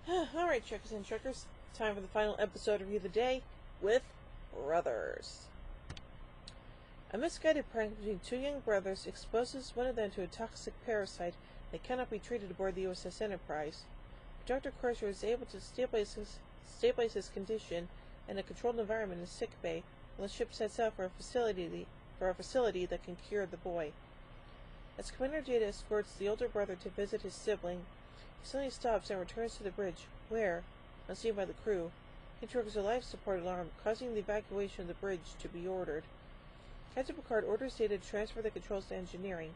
Alright, Trekkers and Trekkers, time for the final episode review of the day with Brothers. A misguided prank between two young brothers exposes one of them to a toxic parasite that cannot be treated aboard the USS Enterprise. Dr. Crusher is able to stabilize his condition in a controlled environment in sickbay while the ship sets out for a facility that can cure the boy. As Commander Data escorts the older brother to visit his sibling, he suddenly stops and returns to the bridge, where, unseen by the crew, he triggers a life support alarm, causing the evacuation of the bridge to be ordered. Captain Picard orders Data to transfer the controls to engineering,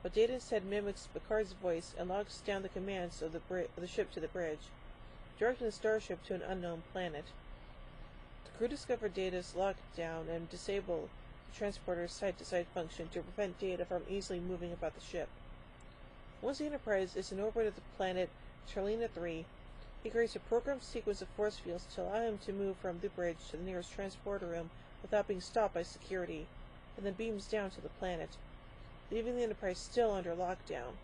but Data instead mimics Picard's voice and logs down the commands of the ship to the bridge, directing the starship to an unknown planet. The crew discover Data's lockdown and disable the transporter's side-to-side function to prevent Data from easily moving about the ship. Once the Enterprise is in orbit of the planet Charlina 3, he creates a programmed sequence of force fields to allow him to move from the bridge to the nearest transporter room without being stopped by security, and then beams down to the planet, leaving the Enterprise still under lockdown.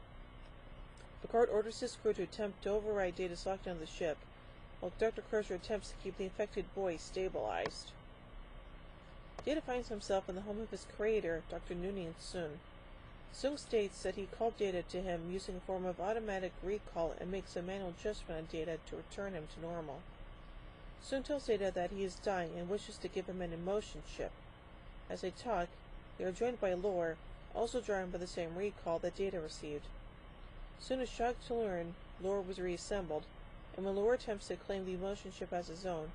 Picard orders his crew to attempt to override Data's lockdown of the ship, while Dr. Crusher attempts to keep the infected boy stabilized. Data finds himself in the home of his creator, Dr. Noonien Soong. Soong states that he called Data to him using a form of automatic recall and makes a manual adjustment on Data to return him to normal. Soong tells Data that he is dying and wishes to give him an emotion chip. As they talk, they are joined by Lore, also drawn by the same recall that Data received. Soong is shocked to learn Lore was reassembled, and when Lore attempts to claim the emotion chip as his own,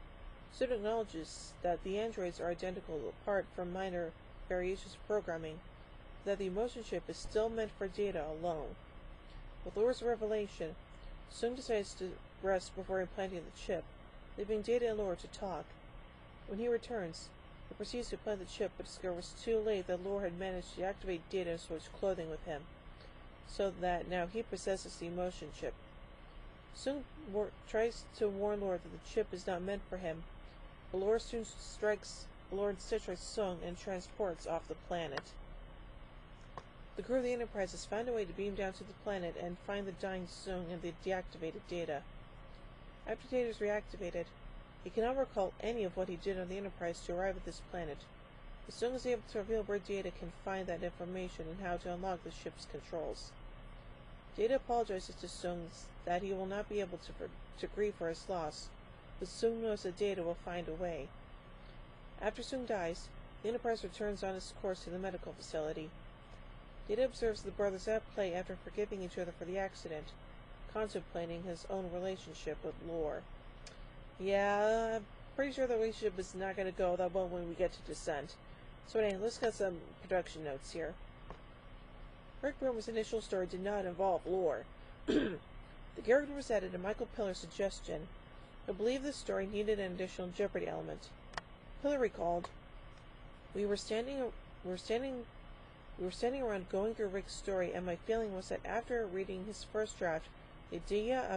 Soong acknowledges that the androids are identical apart from minor variations of programming, that the emotion chip is still meant for Data alone. With Lore's revelation, Soong decides to rest before implanting the chip, leaving Data and Lore to talk. When he returns, he proceeds to plant the chip but discovers too late that Lore had managed to activate Data and switch clothing with him, so that now he possesses the emotion chip. Soong tries to warn Lore that the chip is not meant for him, but Lore instead strikes Soong and transports off the planet. The crew of the Enterprise has found a way to beam down to the planet and find the dying Soong and the deactivated Data. After Data is reactivated, he cannot recall any of what he did on the Enterprise to arrive at this planet, but Soong is able to reveal where Data can find that information and how to unlock the ship's controls. Data apologizes to Soong that he will not be able to grieve for his loss, but Soong knows that Data will find a way. After Soong dies, the Enterprise returns on its course to the medical facility. Data observes the brothers at play after forgiving each other for the accident, contemplating his own relationship with Lore. Yeah, I'm pretty sure the relationship is not going to go that well when we get to Descent. So anyway, let's get some production notes here. Rick Berman's initial story did not involve Lore. The character was added at Michael Pillar's suggestion, who believed the story needed an additional Jeopardy element. Pillar recalled, We were standing around going through Rick's story, and my feeling was that after reading his first draft, the idea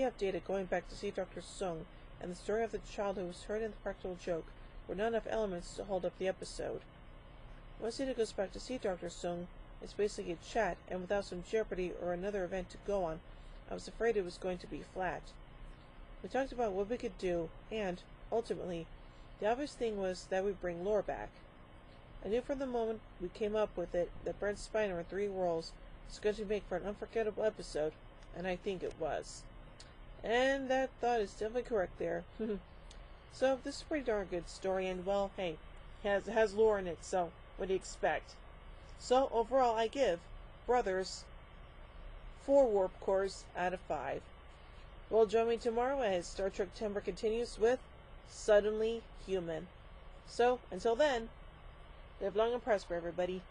of Data going back to see Dr. Soong and the story of the child who was hurt in the practical joke were not enough elements to hold up the episode. Once Data goes back to see Dr. Soong, it's basically a chat, and without some Jeopardy or another event to go on, I was afraid it was going to be flat. We talked about what we could do, and, ultimately, the obvious thing was that we bring Lore back. I knew from the moment we came up with it that Brent Spiner in 3 roles was going to make for an unforgettable episode, and I think it was. And that thought is definitely correct there. So, this is a pretty darn good story, and well, hey, it has Lore in it, so what do you expect? So, overall, I give Brothers 4 warp cores out of 5. Well, join me tomorrow as Star Trek Timber continues with Suddenly Human. So, until then, live long and prosper, everybody.